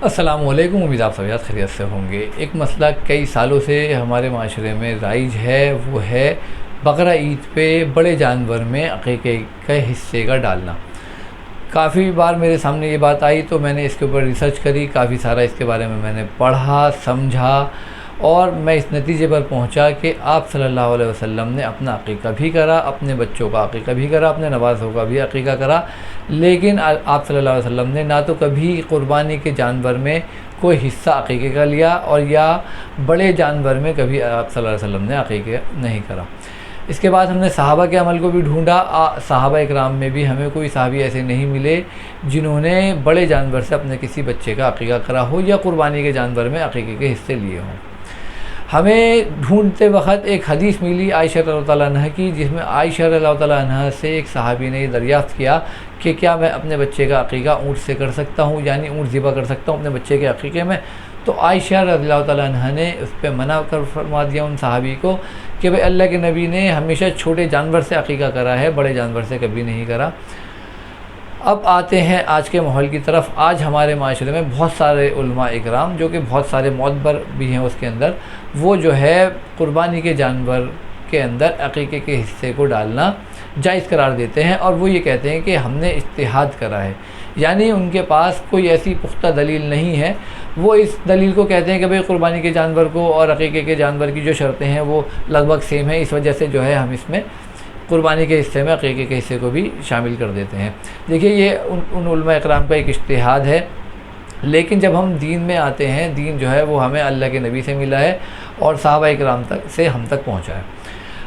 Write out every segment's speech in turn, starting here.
السلام علیکم، امید آپ سب خیریت سے ہوں گے۔ ایک مسئلہ کئی سالوں سے ہمارے معاشرے میں رائج ہے، وہ ہے بقرہ عید پہ بڑے جانور میں عقیقے کے حصے کا ڈالنا۔ کافی بار میرے سامنے یہ بات آئی تو میں نے اس کے اوپر ریسرچ کری، کافی سارا اس کے بارے میں نے پڑھا سمجھا، اور میں اس نتیجے پر پہنچا کہ آپ صلی اللہ علیہ وسلم نے اپنا عقیقہ بھی کرا، اپنے بچوں کا عقیقہ بھی کرا، اپنے نوازوں کا بھی عقیقہ کرا، لیکن آپ صلی اللہ علیہ وسلم نے نہ تو کبھی قربانی کے جانور میں کوئی حصہ عقیقے کا لیا، اور یا بڑے جانور میں کبھی آپ صلی اللہ علیہ وسلم نے عقیقہ نہیں کرا۔ اس کے بعد ہم نے صحابہ کے عمل کو بھی ڈھونڈا۔ صحابہ اکرام میں بھی ہمیں کوئی صحابی ایسے نہیں ملے جنہوں نے بڑے جانور سے اپنے کسی بچے کا عقیقہ کرا ہو یا قربانی کے جانور میں عقیقے کے حصے لیے ہوں۔ ہمیں ڈھونڈتے وقت ایک حدیث ملی عائشہ رضی اللہ تعالیٰ عنہ کی، جس میں عائشہ رضی اللہ تعالیٰ عنہ سے ایک صحابی نے یہ دریافت کیا کہ کیا میں اپنے بچے کا عقیقہ اونٹ سے کر سکتا ہوں، یعنی اونٹ ذبح کر سکتا ہوں اپنے بچے کے عقیقے میں؟ تو عائشہ رضی اللہ تعالیٰ عنہ نے اس پہ منع کر فرما دیا ان صحابی کو کہ بھئی اللہ کے نبی نے ہمیشہ چھوٹے جانور سے عقیقہ کرا ہے، بڑے جانور سے کبھی نہیں کرا۔ اب آتے ہیں آج کے ماحول کی طرف۔ آج ہمارے معاشرے میں بہت سارے علماء اکرام، جو کہ بہت سارے معتبر بھی ہیں اس کے اندر، وہ جو ہے قربانی کے جانور کے اندر عقیقے کے حصے کو ڈالنا جائز قرار دیتے ہیں، اور وہ یہ کہتے ہیں کہ ہم نے اجتہاد کرا ہے، یعنی ان کے پاس کوئی ایسی پختہ دلیل نہیں ہے۔ وہ اس دلیل کو کہتے ہیں کہ بھئی قربانی کے جانور کو اور عقیقے کے جانور کی جو شرطیں ہیں وہ لگ بھگ سیم ہیں، اس وجہ سے جو ہے ہم اس میں قربانی کے حصے میں عقیقے کے حصے کو بھی شامل کر دیتے ہیں۔ دیکھیے، یہ ان علماء اکرام کا ایک اجتہاد ہے، لیکن جب ہم دین میں آتے ہیں، دین جو ہے وہ ہمیں اللہ کے نبی سے ملا ہے اور صحابہ اکرام تک سے ہم تک پہنچا ہے۔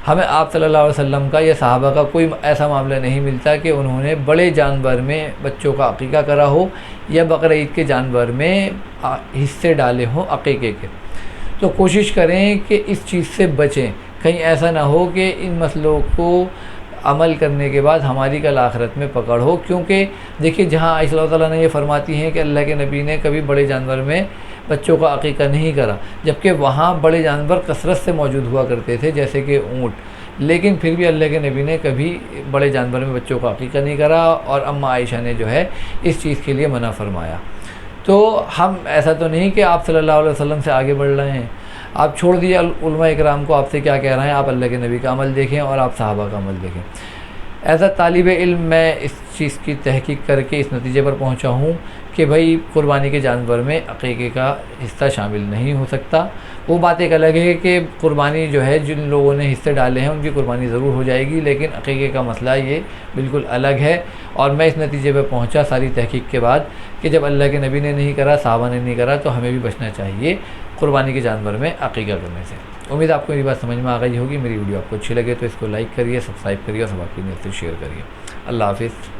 ہمیں آپ صلی اللہ علیہ وسلم کا یا صحابہ کا کوئی ایسا معاملہ نہیں ملتا کہ انہوں نے بڑے جانور میں بچوں کا عقیقہ کرا ہو یا بقرہ عید کے جانور میں حصے ڈالے ہوں عقیقے کے۔ تو کوشش کریں کہ اس چیز سے بچیں، کہیں ایسا نہ ہو کہ ان مسئلوں کو عمل کرنے کے بعد ہماری کل آخرت میں پکڑ ہو۔ کیونکہ دیکھیے، جہاں عائشہ اللہ تعالیٰ نے یہ فرماتی ہیں کہ اللہ کے نبی نے کبھی بڑے جانور میں بچوں کا عقیقہ نہیں کرا، جبکہ وہاں بڑے جانور کثرت سے موجود ہوا کرتے تھے جیسے کہ اونٹ، لیکن پھر بھی اللہ کے نبی نے کبھی بڑے جانور میں بچوں کا عقیقہ نہیں کرا، اور اماں عائشہ نے جو ہے اس چیز کے لیے منع فرمایا۔ تو ہم ایسا تو نہیں کہ آپ صلی اللہ علیہ وسلم سے آگے بڑھ رہے ہیں، آپ چھوڑ دیے علماء اکرام کو آپ سے کیا کہہ رہے ہیں، آپ اللہ کے نبی کا عمل دیکھیں اور آپ صحابہ کا عمل دیکھیں۔ ایز اے طالب علم میں اس چیز کی تحقیق کر کے اس نتیجے پر پہنچا ہوں کہ بھئی قربانی کے جانور میں عقیقے کا حصہ شامل نہیں ہو سکتا۔ وہ بات ایک الگ ہے کہ قربانی جو ہے جن لوگوں نے حصے ڈالے ہیں ان کی قربانی ضرور ہو جائے گی، لیکن عقیقے کا مسئلہ یہ بالکل الگ ہے۔ اور میں اس نتیجے پہ پہنچا ساری تحقیق کے بعد کہ جب اللہ کے نبی نے نہیں کرا، صحابہ نے نہیں کرا، تو ہمیں بھی بچنا چاہیے قربانی کے جانور میں عقیقہ کرنے سے۔ امید آپ کو میری بات سمجھ میں آ گئی ہوگی۔ میری ویڈیو آپ کو اچھی لگے تو اس کو لائک کریے، سبسکرائب کریے اور سب آپ کی نیت سے شیئر کریے۔ اللہ حافظ۔